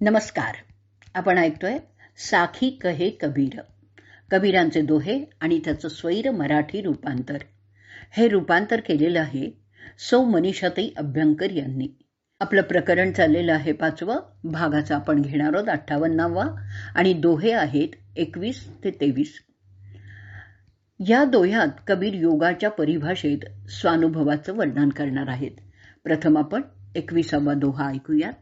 नमस्कार. आपण ऐकतोय साखी कहे कबीर, कबीरांचे दोहे आणि त्याचं स्वैर मराठी रूपांतर. हे रूपांतर केलेलं आहे सौ मनीषाताई अभ्यंकर यांनी. आपलं प्रकरण चाललेलं आहे 5वं, भागाचा आपण घेणार आहोत 58वा आणि दोहे आहेत 21 ते 23. या दोह्यात कबीर योगाच्या परिभाषेत स्वानुभवाचं वर्णन करणार आहेत. प्रथम आपण 21वा दोहा ऐकूयात.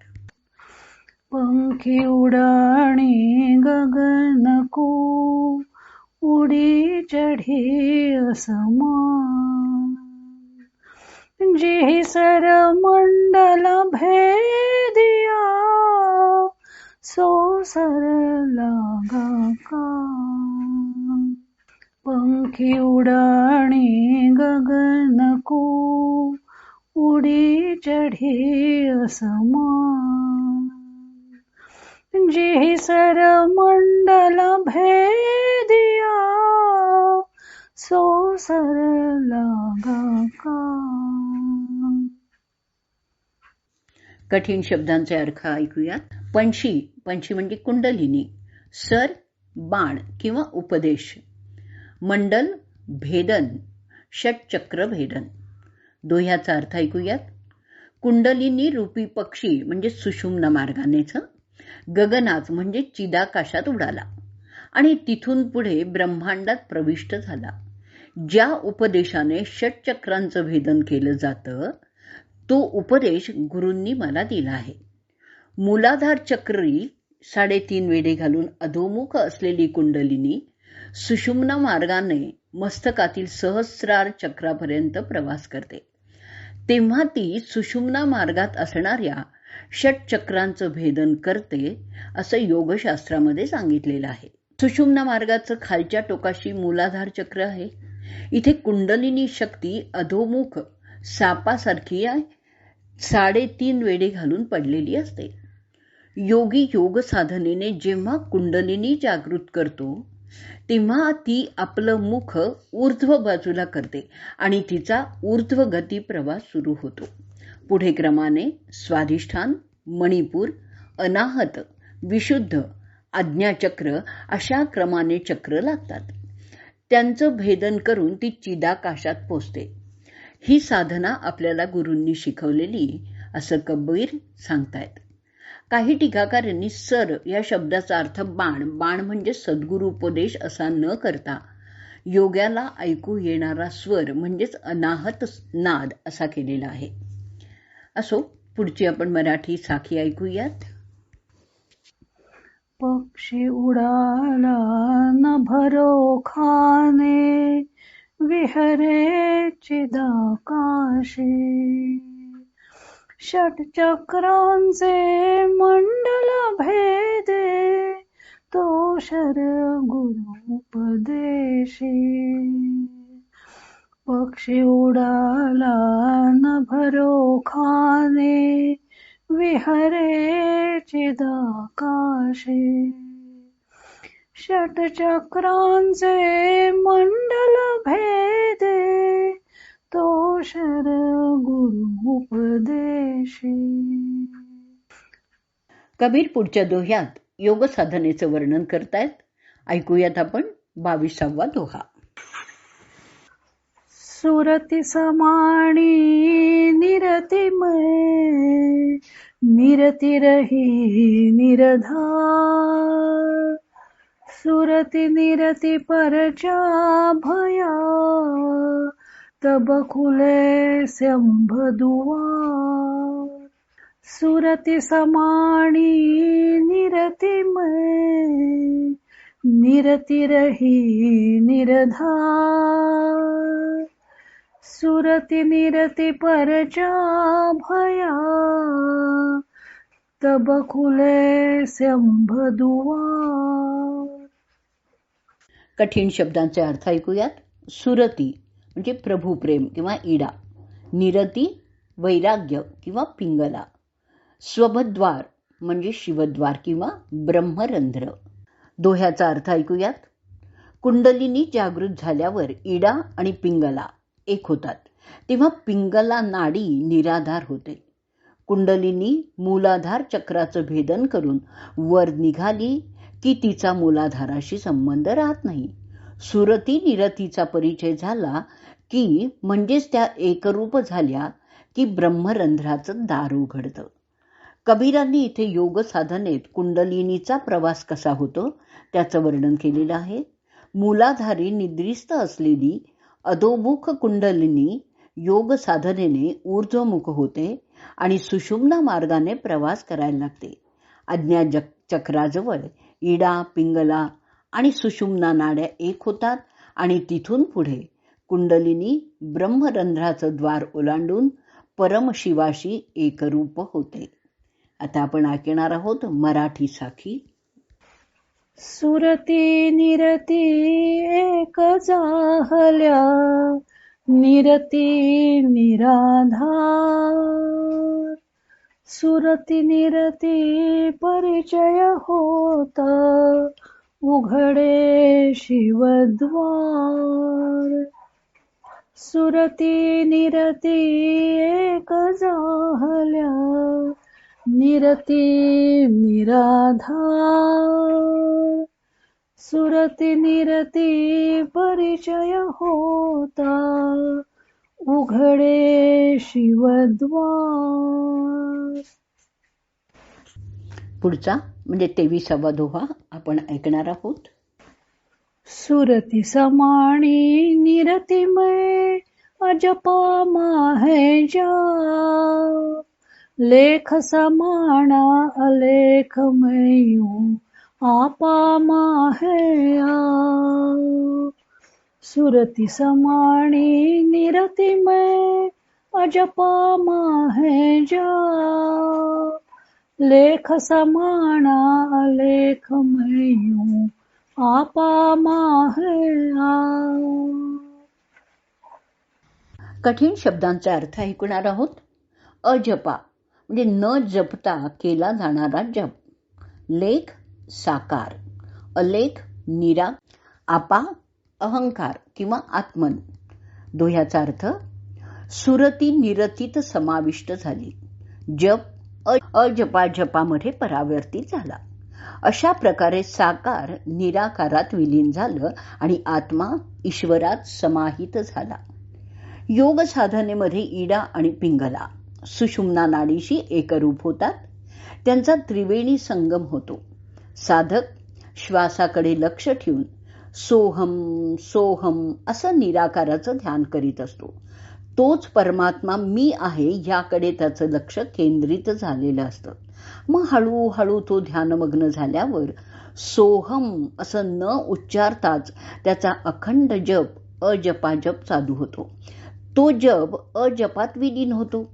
पंखी उडाणी गगन को उडी चढी असमान, जेहि सर मंडल भेदिया सो सर लागा कान. पंखी उडाणी गगन को उडी चढी असमान, जेहि सर मंडल भेदिया सो सर लागा कान. कठीण शब्दांचे अर्थ ऐकूयात. पंशी, पंशी म्हणजे कुंडलिनी. सर, बाण किंवा उपदेश. मंडल, भेदन, षटचक्र भेदन. दोह्याचा अर्थ ऐकूयात. कुंडलिनी रूपी पक्षी म्हणजे सुषुम्ना मार्गानेच गगनात म्हणजे चिदाकाशात उडाला आणि तिथून पुढे ब्रह्मांडात प्रविष्ट झाला. ज्या उपदेशाने षटचक्रांचं भेदन केलं जातं तो उपदेश गुरूंनी मला दिला आहे. मूलाधार चक्री 3.5 वेढे घालून अधोमुख असलेली कुंडलिनी सुषुम्ना मार्गाने मस्तकातील सहस्रार चक्रापर्यंत प्रवास करते. तेव्हा ती सुषुम्ना मार्गात असणाऱ्या षटचक्रांचं भेदन करते असं योगशास्त्रामध्ये सांगितलेलं आहे. सुषुम्ना मार्गाचं खालच्या टोकाशी मूलाधार चक्र आहे. इथे कुंडलिनी शक्ती अधोमुख सापासारखी 3.5 वेढे घालून पडलेली असते. योगी योग साधनेने जेव्हा कुंडलिनी जागृत करतो तेव्हा ती आपलं मुख ऊर्ध्व बाजूला करते आणि तिचा ऊर्ध्व गती प्रवास सुरू होतो. पुढे क्रमाने स्वाधिष्ठान, मणिपूर, अनाहत, विशुद्ध, आज्ञाचक्र अशा क्रमाने चक्र लागतात. त्यांचं भेदन करून ती चिदाकाशात पोचते. ही साधना आपल्याला गुरूंनी शिकवलेली असं कबीर सांगतायत. काही टीकाकारांनी सर या शब्दाचा अर्थ बाण, बाण म्हणजे सद्गुरुपदेश असा न करता योग्याला ऐकू येणारा स्वर म्हणजेच अनाहत नाद असा केलेला आहे. असो, पुढची आपण मराठी साखी ऐकूयात. पक्षी उडाला न भरो खाने, विहरे चिदाकाशे. षटचक्रांचे मंडल भेदे, तो शर गुरुपदेशी. पक्षी उडाला न भरो खाने, विहरे चिदाकाशे. षटचक्रांचे मंडल भेदे, तो शर गुरुपदेशी. कबीर पुढच्या दोह्यात योग साधनेचं वर्णन करतायत. ऐकूयात आपण 22वा दोहा. सुरति समाणी निरतिमय, निरति रही निरधार. सुरति निरति परचा भया, तब खुले शंभ दुआर. सुरति समाणी निरतिमय, निरति रही निरधार. सुरति निरति परचा भया, तब खुले शंभ दुआर. कठीण शब्दांचे अर्थ ऐकूयात. सुरती म्हणजे प्रभुप्रेम किंवा इडा. निरती वैराग्य किंवा पिंगला. स्वभद्वार म्हणजे शिवद्वार किंवा ब्रह्मरंध्र. दोह्याचा अर्थ ऐकूयात. कुंडलिनी जागृत झाल्यावर इडा आणि पिंगला एक होतात, तेव्हा पिंगला नाडी निराधार होते. कुंडलिनी मूलाधार चक्राचं भेदन करून वर निघाली की तिचा मूलाधाराशी संबंध राहत नाही. सुरती निरतीचा परिचय झाला की म्हणजेच त्या एकरूप झाल्या की ब्रह्मरंध्राचं दार उघडतं. कबीरांनी इथे योग साधनेत कुंडलिनीचा प्रवास कसा होतो त्याचं वर्णन केलेलं आहे. मूलाधारी निद्रिस्त असलेली अधोमुख कुंडलिनी योग साधनेने ऊर्ध्वमुख होते आणि सुषुम्ना मार्गाने प्रवास करायला लागते. आज्ञा चक्राजवळ इडा, पिंगला आणि सुषुम्ना नाड्या एक होतात आणि तिथून पुढे कुंडलिनी ब्रह्मरंध्राचं द्वार ओलांडून परमशिवाशी एकरूप होते. आता आपण ऐकणार आहोत मराठी साखी. सुरती निरती एक जाहल्या, निरती निराधार. सुरती निरती परिचय होता, उघडे शिवद्वार. सुरती निरती एक जाहल्या, निरती निराधार. सुरती निरती परिचय होता, उघडे शिवद्वार. पुढचा म्हणजे 23वा दोहा आपण ऐकणार आहोत. सुरती समाणी निरतिमय अजपा माहे जा, लेख समाना अलेखमयू आपा माहया. सुरती समाणी निरतिमय अजपा माहे जा, लेख समाना अलेखमयू आपा माहया. कठीण शब्दांचा अर्थ ऐकणार आहोत. अजपा म्हणजे न जपता केला जाणारा जप. लेख साकार, अलेख निरा, आपा अहंकार किंवा आत्मन. दोह्याचा अर्थ सुरती निरतीत समाविष्ट झाली, जप अजपाजपामध्ये परावर्तित झाला. अशा प्रकारे साकार निराकारात विलीन झालं आणि आत्मा ईश्वरात समाहित झाला. योग साधनेमध्ये इडा आणि पिंगला सुषुम्ना नाडीशी एकरूप होतात. त्यांचा त्रिवेणी संगम होतो. साधक श्वासाकडे लक्ष ठेवून सोहम सोहम असं निराकाराचं ध्यान करीत असतो. तोच परमात्मा मी आहे याकडे त्याचं लक्ष केंद्रित झालेलं असतं. मग हळूहळू तो ध्यानमग्न झाल्यावर सोहम असं न उच्चारताच त्याचा अखंड जप अजपाजप चालू होतो. तो जप अजपात विलीन होतो.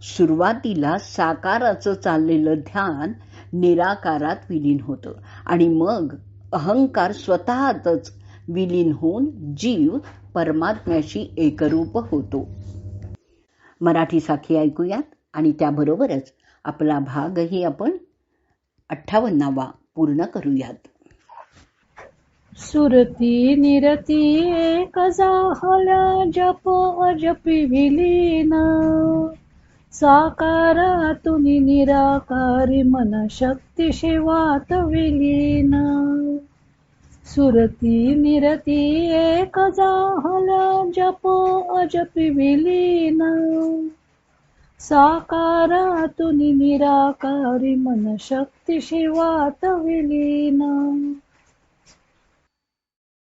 सुरुवातीला साकाराचं चाललेलं ध्यान निराकारात विलीन होतं आणि मग अहंकार स्वतःतच विलीन होऊन जीव परमात्म्याशी एकरूप होतो. मराठी साखी ऐकूयात आणि त्याबरोबरच आपला भागही आपण 58वा पूर्ण करूयात. सुरती निरती एक जाहल्या, जप अजपी विलीन. साकारातून निराकारी मन शक्ती शिवात विलीन. सुरती निरती एक जाहल्या, जप अजपी विलीन. साकारातून निराकारी मन शक्ती शिवात विलीन.